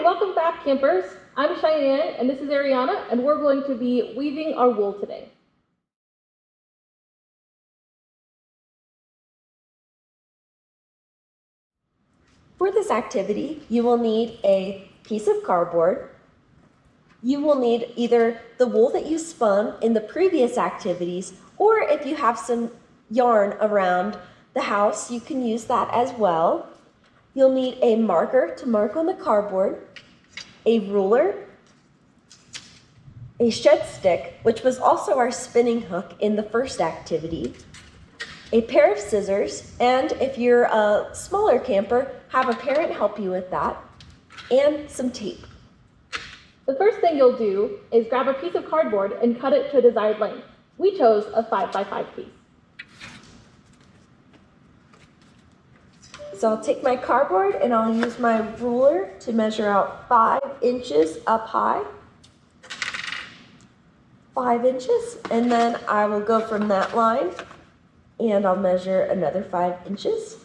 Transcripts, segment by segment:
welcome back, campers. I'm Cheyenne, and this is Ariana, and we're going to be weaving our wool today. For this activity, you will need a piece of cardboard. You will need either the wool that you spun in the previous activities, or if you have some yarn around the house, you can use that as well. You'll need a marker to mark on the cardboard, a ruler, a shed stick, which was also our spinning hook in the first activity, a pair of scissors, and if you're a smaller camper, have a parent help you with that, and some tape. The first thing you'll do is grab a piece of cardboard and cut it to a desired length. We chose a 5x5 piece. So I'll take my cardboard and I'll use my ruler to measure out 5 inches up high, 5 inches, and then I will go from that line and I'll measure another 5 inches.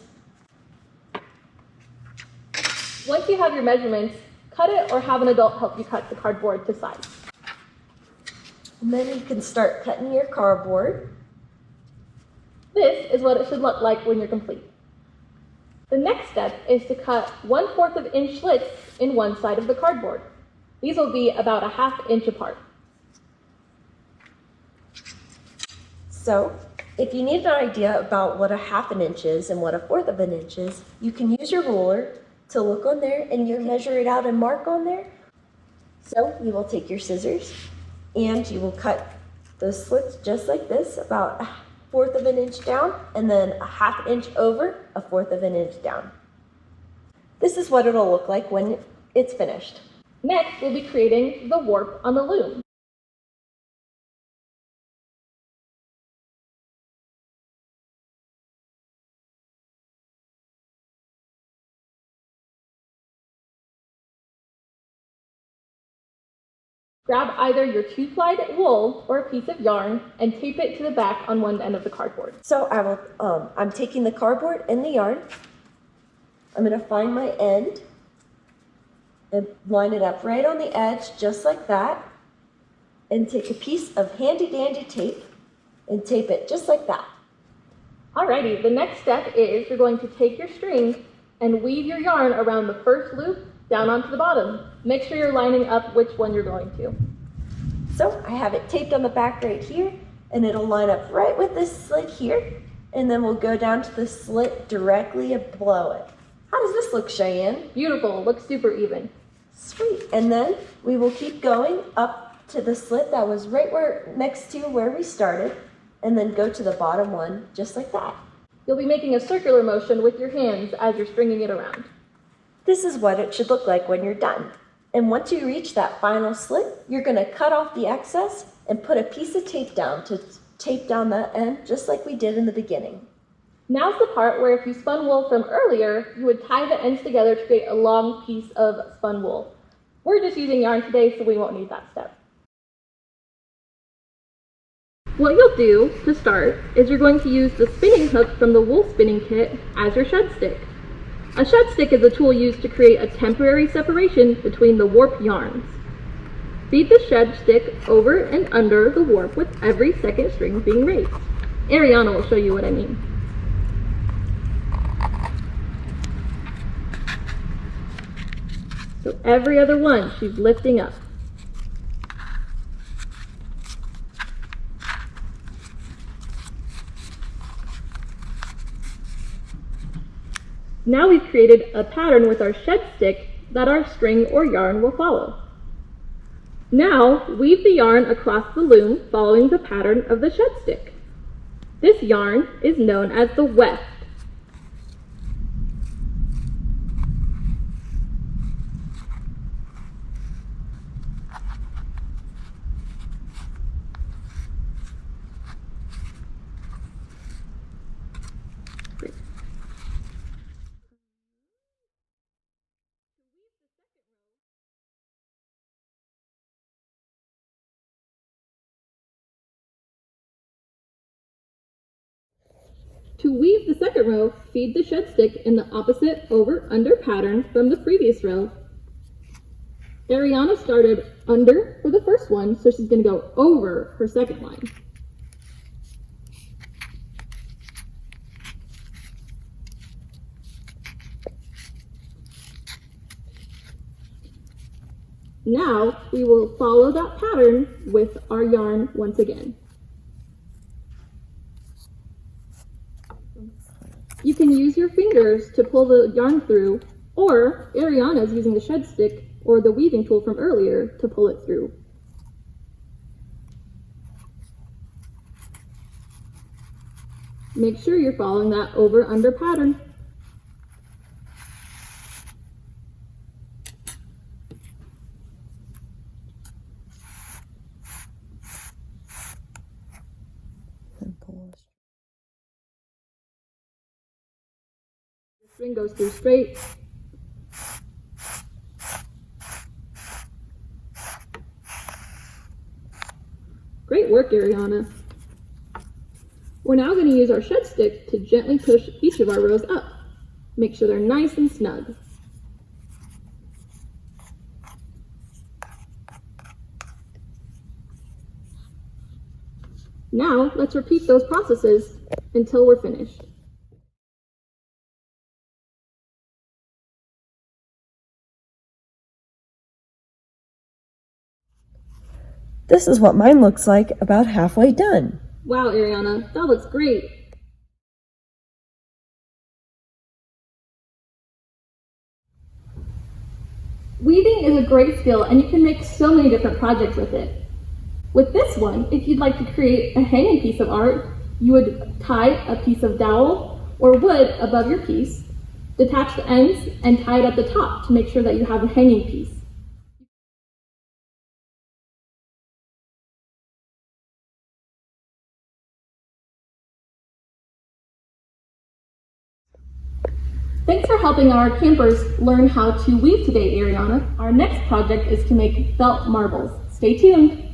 Once you have your measurements, cut it or have an adult help you cut the cardboard to size. And then you can start cutting your cardboard. This is what it should look like when you're complete. The next step is to cut 1/4 of inch slits in one side of the cardboard. These will be about a 1/2 inch apart. So, if you need an idea about what a 1/2 inch is and what a 1/4 inch is, you can use your ruler to look on there and you measure it out and mark on there. So, you will take your scissors and you will cut those slits just like this, about 1/4 inch down, and then a 1/2 inch over, a 1/4 inch down. This is what it'll look like when it's finished. Next, we'll be creating the warp on the loom. Grab either your 2-ply wool or a piece of yarn and tape it to the back on one end of the cardboard. So I'm taking the cardboard and the yarn. I'm going to find my end and line it up right on the edge, just like that, and take a piece of handy dandy tape and tape it just like that. Alrighty, the next step is you're going to take your string and weave your yarn around the first loop down onto the bottom. Make sure you're lining up which one you're going to. So I have it taped on the back right here, and it'll line up right with this slit here, and then we'll go down to the slit directly below it. How does this look, Cheyenne? Beautiful, looks super even. Sweet, and then we will keep going up to the slit that was right next to where we started, and then go to the bottom one, just like that. You'll be making a circular motion with your hands as you're stringing it around. This is what it should look like when you're done. And once you reach that final slit, you're going to cut off the excess and put a piece of tape down to tape down that end, just like we did in the beginning. Now's the part where if you spun wool from earlier, you would tie the ends together to create a long piece of spun wool. We're just using yarn today, so we won't need that step. What you'll do to start is you're going to use the spinning hook from the wool spinning kit as your shed stick. A shed stick is a tool used to create a temporary separation between the warp yarns. Feed the shed stick over and under the warp with every second string being raised. Ariana will show you what I mean. So every other one, she's lifting up. Now we've created a pattern with our shed stick that our string or yarn will follow. Now weave the yarn across the loom following the pattern of the shed stick. This yarn is known as the weft. To weave the second row, feed the shed stick in the opposite over-under pattern from the previous row. Ariana started under for the first one, so she's going to go over her second line. Now we will follow that pattern with our yarn once again. You can use your fingers to pull the yarn through, or Ariana is using the shed stick or the weaving tool from earlier to pull it through. Make sure you're following that over-under pattern. The string goes through straight. Great work, Ariana. We're now going to use our shed stick to gently push each of our rows up. Make sure they're nice and snug. Now, let's repeat those processes until we're finished. This is what mine looks like about halfway done. Wow, Ariana, that looks great. Weaving is a great skill and you can make so many different projects with it. With this one, if you'd like to create a hanging piece of art, you would tie a piece of dowel or wood above your piece, detach the ends, and tie it at the top to make sure that you have a hanging piece. Thanks for helping our campers learn how to weave today, Ariana. Our next project is to make felt marbles. Stay tuned.